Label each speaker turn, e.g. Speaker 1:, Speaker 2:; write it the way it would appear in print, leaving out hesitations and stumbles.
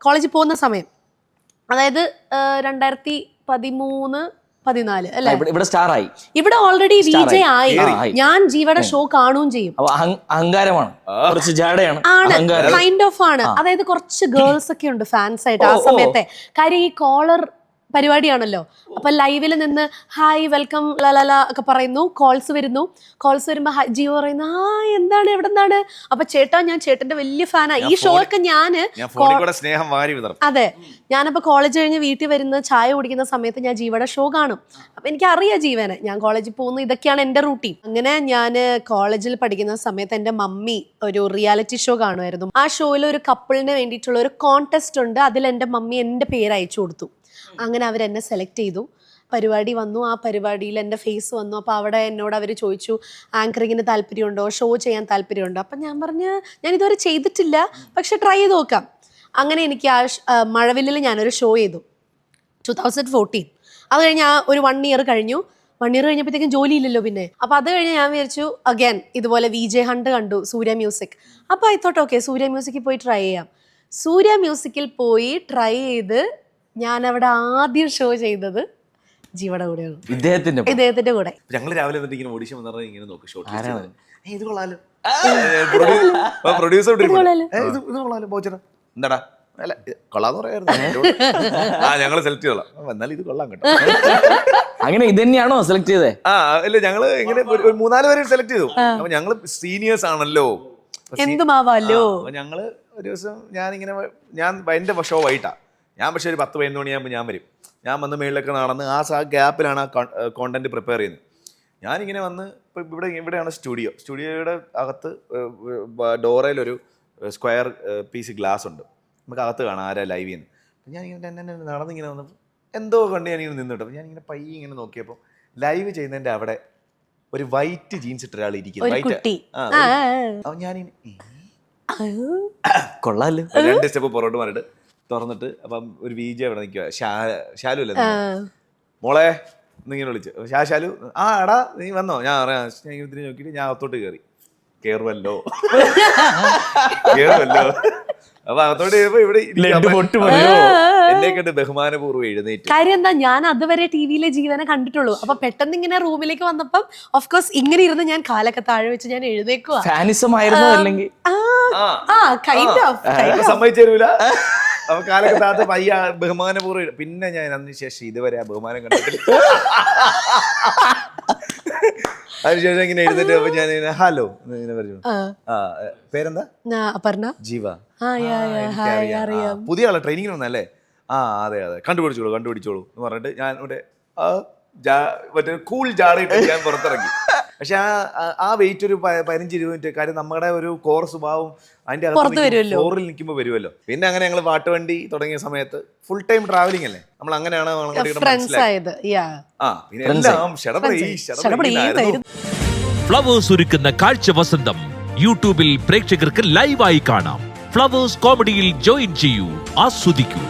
Speaker 1: കോളേജിൽ പോകുന്ന സമയം, അതായത് 2013-14 അല്ലേ,
Speaker 2: ഇവിടെ സ്റ്റാർ ആയി,
Speaker 1: ഇവിടെ ഓൾറെഡി VJ ആയി. ഞാൻ ജീവയുടെ ഷോ കാണുകയും ചെയ്യും.
Speaker 2: അഹങ്കാരമാണ്, കുറച്ച് ജാടയാണ്,
Speaker 1: കൈൻഡ് ഓഫ് ആണ്. അതായത് കുറച്ച് ഗേൾസ് ഒക്കെ ഉണ്ട് ഫാൻസ് ആയിട്ട് ആ സമയത്തെ. കാര്യം ഈ കോളർ പരിപാടിയാണല്ലോ. അപ്പൊ ലൈവിൽ നിന്ന് ഹായ് വെൽക്കം ലല ഒക്കെ പറയുന്നു, കോൾസ് വരുന്നു. കോൾസ് വരുമ്പോ ജീവ പറയുന്നു ഹായ് എന്താണ് എവിടെ നിന്നാണ്. അപ്പൊ ചേട്ടാ ഞാൻ ചേട്ടന്റെ വലിയ ഫാനാ. ഈ ഷോ ഒക്കെ അതെ, ഞാനപ്പോ കോളേജ് കഴിഞ്ഞ് വീട്ടിൽ വരുന്ന ചായ കുടിക്കുന്ന സമയത്ത് ഞാൻ ജീവയുടെ ഷോ കാണും. അപ്പൊ എനിക്ക് അറിയാം ജീവനെ, ഞാൻ കോളേജിൽ പോകുന്നു, ഇതൊക്കെയാണ് എന്റെ റൂട്ടീൻ. അങ്ങനെ ഞാൻ കോളേജിൽ പഠിക്കുന്ന സമയത്ത് എന്റെ മമ്മി ഒരു റിയാലിറ്റി ഷോ കാണുമായിരുന്നു. ആ ഷോയിൽ ഒരു കപ്പിളിന് വേണ്ടിയിട്ടുള്ള ഒരു കോൺടെസ്റ്റ് ഉണ്ട്. അതിൽ എന്റെ മമ്മി എന്റെ പേര് അയച്ചു കൊടുത്തു. അങ്ങനെ അവരെന്നെ സെലക്ട് ചെയ്തു. പരിപാടി വന്നു, ആ പരിപാടിയിൽ എൻ്റെ ഫേസ് വന്നു. അപ്പോൾ അവിടെ എന്നോട് അവർ ചോദിച്ചു ആങ്കറിങ്ങിന് താല്പര്യമുണ്ടോ, ഷോ ചെയ്യാൻ താല്പര്യമുണ്ടോ. അപ്പം ഞാൻ പറഞ്ഞു ഞാൻ ഇതുവരെ ചെയ്തിട്ടില്ല, പക്ഷെ ട്രൈ ചെയ്ത് നോക്കാം. അങ്ങനെ എനിക്ക് ആ മഴവില്ലിൽ ഞാനൊരു ഷോ ചെയ്തു 2014. അത് കഴിഞ്ഞ് ഒരു 1 ഇയർ കഴിഞ്ഞു. 1 ഇയർ കഴിഞ്ഞപ്പോഴത്തേക്കും ജോലിയില്ലല്ലോ പിന്നെ. അപ്പോൾ അത് കഴിഞ്ഞ് ഞാൻ വിചാരിച്ചു അഗൈൻ ഇതുപോലെ VJ ഹണ്ട് കണ്ടു, സൂര്യ മ്യൂസിക്. അപ്പോൾ ആയിത്തോട്ടെ ഓക്കെ സൂര്യ മ്യൂസിക്കിൽ പോയി ട്രൈ ചെയ്യാം. സൂര്യ മ്യൂസിക്കിൽ പോയി ട്രൈ ചെയ്ത് ഞാൻ അവിടെ ആദ്യം ഷോ ചെയ്തത് ജീവയുടെ കൂടെയാണ്, ഇദ്ദേഹത്തിന്റെ കൂടെ.
Speaker 3: ഞങ്ങൾ രാവിലെ ഓഡിഷൻ ഇങ്ങനെ നോക്കും, ഷോട്ട് ഇത് കൊള്ളാലോ, പ്രൊഡ്യൂസർ എന്താടാ അല്ല കൊള്ളാന്ന് പറയായിരുന്നു. ഞങ്ങള് സെലക്ട് ചെയ്തോളാം, എന്നാലും ഇത് കൊള്ളാം കേട്ടോ.
Speaker 2: അങ്ങനെ ഇത് തന്നെയാണോ സെലക്ട് ചെയ്തേ?
Speaker 3: ഇല്ല, ഞങ്ങള് ഇങ്ങനെ 3-4 പേരെ സെലക്ട് ചെയ്തു. അപ്പൊ ഞങ്ങള് സീനിയേഴ്സ് ആണല്ലോ,
Speaker 1: എന്തുമാവാലോ.
Speaker 3: ഞങ്ങള് ഒരു ദിവസം ഞാൻ എന്റെ ഷോ വൈകിട്ടാ, ഞാൻ പക്ഷേ ഒരു 10-11 മണിയാകുമ്പോൾ ഞാൻ വരും. ഞാൻ വന്ന് മേളിലൊക്കെ നടന്ന് ആ ഗ്യാപ്പിലാണ് ആ കോണ്ടന്റ് പ്രിപ്പയർ ചെയ്യുന്നത്. ഞാനിങ്ങനെ വന്ന് ഇപ്പം ഇവിടെയാണ് സ്റ്റുഡിയോയുടെ അകത്ത് ഡോറയിലൊരു സ്ക്വയർ പീസ് ഗ്ലാസ് ഉണ്ട്, നമുക്ക് അകത്ത് കാണാം ആരാ ലൈവ് ചെയ്യുന്നത്. അപ്പം ഞാനിങ്ങനെ നടന്നിങ്ങനെ വന്നപ്പോൾ എന്തോ കണ്ട് ഞാനിങ്ങനെ നിന്നിട്ട്, അപ്പം ഞാനിങ്ങനെ പയ്യെ ഇങ്ങനെ നോക്കിയപ്പോൾ ലൈവ് ചെയ്യുന്നതിൻ്റെ അവിടെ ഒരു വൈറ്റ് ജീൻസ് ഇട്ട ഒരാൾ ഇരിക്കുന്നു. അപ്പം ഞാനിങ്ങനെ കൊള്ളാമല്ലോ, 2 സ്റ്റെപ്പ് പുറകോട്ട് മാറിയിട്ട് തുറന്നിട്ട് അപ്പം ഒരു VJ അവിടെ നിൽക്കുക, ഷാലു അല്ലേ മോളെ എന്നിങ്ങനെ വിളിച്ചു. ഷാലു ആ എടാ നീ വന്നോ, ഞാൻ അറിയാം. ഞാൻ ഇതിന് നോക്കിയിട്ട് ഞാൻ അകത്തോട്ട് കയറുമല്ലോ. അപ്പൊ അകത്തോട്ട് കയറിയപ്പോ ഇവിടെ എന്നെ കണ്ട് ബഹുമാനപൂർവ്വം എഴുന്നേറ്റ്.
Speaker 1: കാര്യം എന്താ, ഞാൻ അതുവരെ ടിവിയിലെ ജീവനെ കണ്ടിട്ടുള്ളൂ. അപ്പൊ പെട്ടെന്ന് ഇങ്ങനെ റൂമിലേക്ക് വന്നപ്പം ഓഫ്കോഴ്സ് ഇങ്ങനെ ഇരുന്ന് ഞാൻ കാലൊക്കെ താഴെ വെച്ച് ഞാൻ എഴുന്നേക്കുവാ.
Speaker 3: സമ്മതിച്ചു തരൂല. അപ്പൊ കാലൊക്കെ താത്ത പയ്യ ബഹുമാനപൂർവ്വം. പിന്നെ ഞാൻ അതിനുശേഷം ഇതുവരെ ആ ബഹുമാനം കണ്ടിട്ടില്ല. അതിനുശേഷം ഇങ്ങനെ എഴുന്നേറ്റ് അപ്പൊ ഞാൻ ഹലോ ഇങ്ങനെ പറഞ്ഞു. പേരെന്താ?
Speaker 1: അപർണ.
Speaker 3: ജീവ. പുതിയ ആളെ ട്രെയിനിങ്ങിന് വന്നല്ലേ? അതെ കണ്ടുപിടിച്ചോളൂ എന്ന് പറഞ്ഞിട്ട് ഞാൻ ഇവിടെ മറ്റേ കൂൾ ജാടയിട്ട് ഞാൻ പുറത്തിറങ്ങി. പക്ഷെ ആ വെയിറ്റ് ഒരു 15-20 മിനിറ്റ്. കാര്യം നമ്മുടെ ഒരു കോർ സ്വഭാവം അതിന്റെ ഫ്ലോറിൽ നിൽക്കുമ്പോൾ വരുമല്ലോ. പിന്നെ അങ്ങനെ ഞങ്ങൾ പാട്ടുവണ്ടി തുടങ്ങിയ സമയത്ത് ഫുൾ ടൈം ട്രാവലിംഗ് അല്ലേ, നമ്മൾ അങ്ങനെയാണ്
Speaker 4: ഫ്ലവേഴ്സ് ഒരുക്കുന്ന കാഴ്ച വസന്തം യൂട്യൂബിൽ പ്രേക്ഷകർക്ക് ലൈവായി കാണാം. ഫ്ലവേഴ്സ് കോമഡിയിൽ ജോയിൻ ചെയ്യൂ, ആസ്വദിക്കൂ.